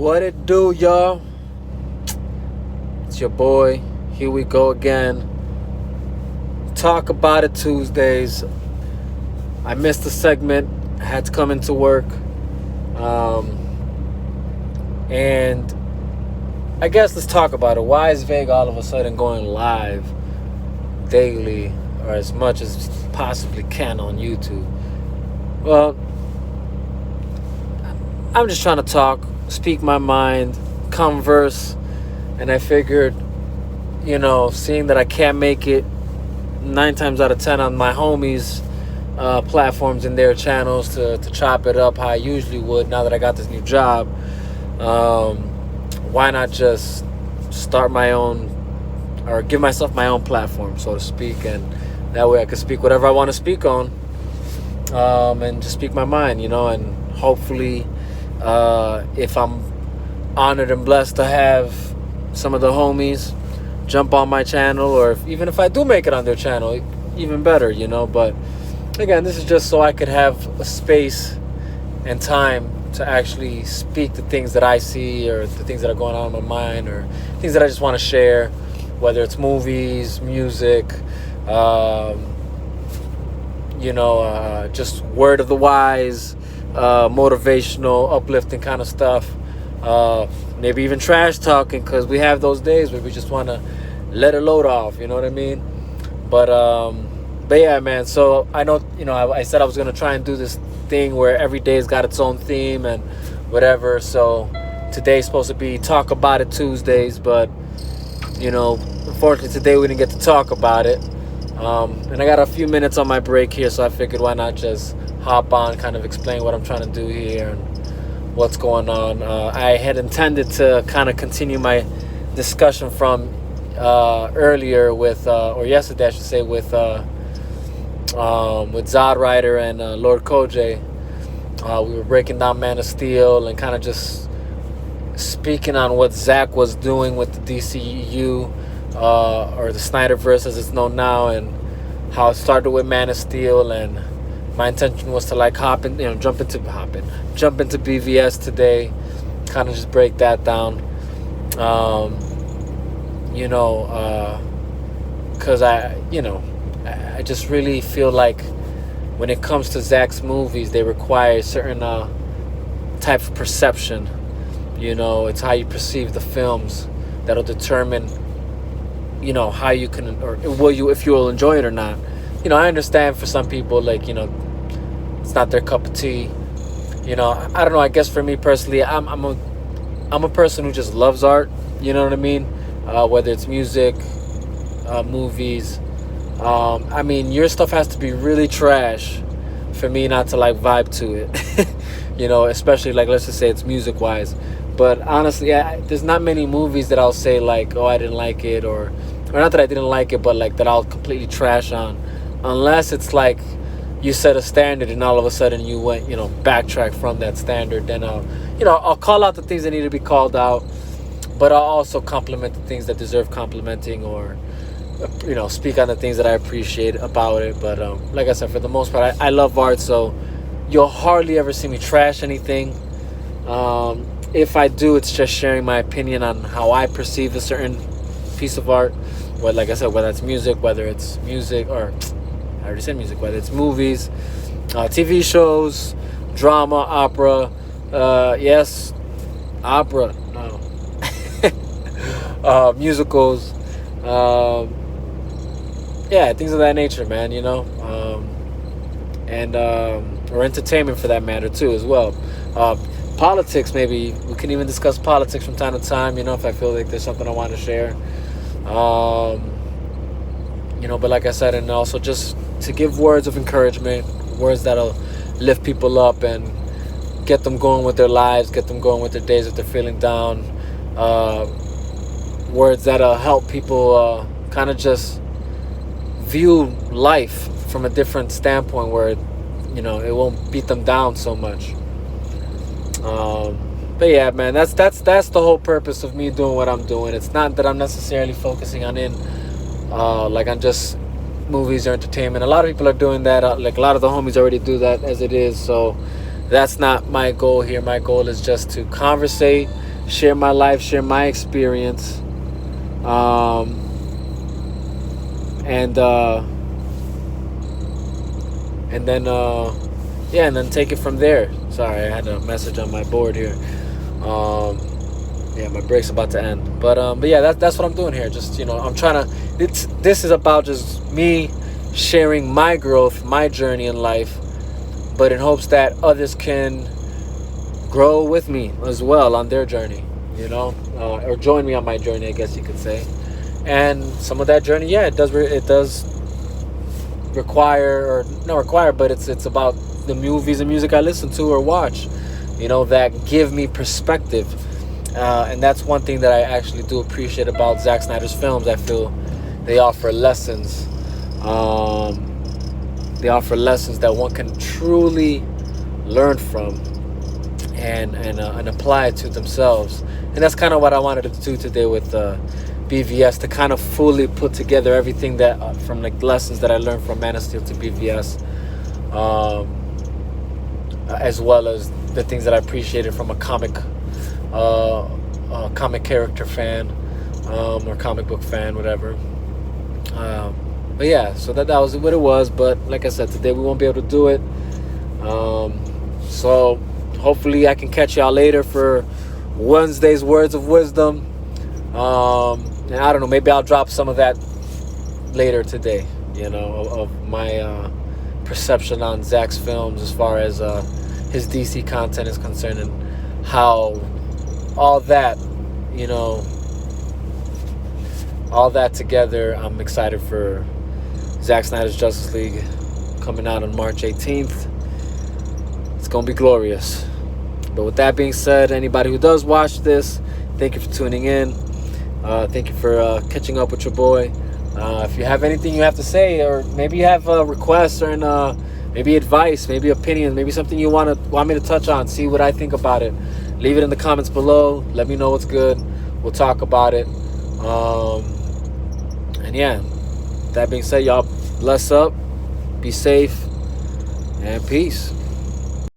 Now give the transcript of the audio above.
What it do, y'all? It's your boy. Here we go again. Talk about it Tuesdays. I missed the segment. I had to come into work. And I guess let's talk about it. Why is Vega all of a sudden going live daily or as much as possibly can on YouTube? Well, I'm just trying to talk, speak my mind, converse, and I figured, seeing that I can't make it 9 times out of 10 on my homies' platforms and their channels to chop it up how I usually would now that I got this new job, why not just start my own or give myself my own platform, so to speak, and that way I can speak whatever I want to speak on, and just speak my mind, and hopefully if I'm honored and blessed to have some of the homies jump on my channel, or even if I do make it on their channel, even better, but again, this is just so I could have a space and time to actually speak the things that I see or the things that are going on in my mind or things that I just want to share, whether it's movies, music, just word of the wise, motivational, uplifting kind of stuff, maybe even trash talking, because we have those days where we just want to let a load off, you know what I mean? But yeah, man, so I know, I said I was going to try and do this thing where every day's got its own theme and whatever, so today's supposed to be Talk About It Tuesdays, but, unfortunately today we didn't get to talk about it, and I got a few minutes on my break here, so I figured why not just hop on, kind of explain what I'm trying to do here and what's going on. I had intended to kind of continue my discussion from earlier with, or yesterday I should say, with Zod Rider and Lord Koj. We were breaking down Man of Steel and kind of just speaking on what Zack was doing with the DCU, or the Snyderverse as it's known now, and how it started with Man of Steel, and my intention was to jump into BVS today, kind of just break that down, because I just really feel like when it comes to Zack's movies, they require a certain type of perception. It's how you perceive the films that'll determine, how you can, or if you will enjoy it or not. I understand for some people, it's not their cup of tea. I don't know. I guess for me personally, I'm a person who just loves art. You know what I mean? Whether it's music, movies. Your stuff has to be really trash for me not to vibe to it. Especially let's just say it's music wise. But honestly, there's not many movies that I'll say oh, I didn't like it, or not that I didn't like it, but that I'll completely trash on, unless it's you set a standard and all of a sudden you went, backtrack from that standard. Then I'll call out the things that need to be called out, but I'll also compliment the things that deserve complimenting, or speak on the things that I appreciate about it. But like I said, for the most part, I love art, so you'll hardly ever see me trash anything. If I do, it's just sharing my opinion on how I perceive a certain piece of art. But like I said, whether it's music, whether it's movies, TV shows, drama, opera, yes, opera, no, musicals, things of that nature, man, or entertainment for that matter too, as well. Politics, maybe we can even discuss politics from time to time, if I feel like there's something I want to share, but like I said, and also just to give words of encouragement, words that'll lift people up and get them going with their lives, get them going with their days if they're feeling down, words that'll help people kind of just view life from a different standpoint, where it won't beat them down so much. But yeah, man, that's the whole purpose of me doing what I'm doing. It's not that I'm necessarily focusing on on just movies or entertainment. A lot of people are doing that. A lot of the homies already do that as it is. So that's not my goal here. My goal is just to conversate, share my life, share my experience, um, and yeah, and then take it from there. Sorry, I had a message on my board here. Um, yeah, my break's about to end, but yeah, that's what I'm doing here. Just I'm trying to. This is about just me sharing my growth, my journey in life, but in hopes that others can grow with me as well on their journey, or join me on my journey, I guess you could say. And some of that journey, yeah, it does require, or not require, but it's about the movies and music I listen to or watch, that give me perspective. And that's one thing that I actually do appreciate about Zack Snyder's films. I feel they offer lessons. They offer lessons that one can truly learn from and apply it to themselves. And that's kind of what I wanted to do today with BVS, to kind of fully put together everything that from like lessons that I learned from Man of Steel to BVS, as well as the things that I appreciated from a comic character fan, or comic book fan, whatever. But yeah, so that was what it was. But like I said, today we won't be able to do it. So hopefully I can catch y'all later for Wednesday's Words of Wisdom. And I don't know, maybe I'll drop some of that later today, of my perception on Zack's films as far as his DC content is concerned, and how all that, all that together. I'm excited for Zack Snyder's Justice League coming out on March 18th. It's going to be glorious. But with that being said, anybody who does watch this, thank you for tuning in. Thank you for catching up with your boy. If you have anything you have to say, or maybe you have requests, or maybe advice, maybe opinions, maybe something you want me to touch on, see what I think about it, leave it in the comments below. Let me know what's good. We'll talk about it. And yeah, that being said, y'all bless up, be safe, and peace.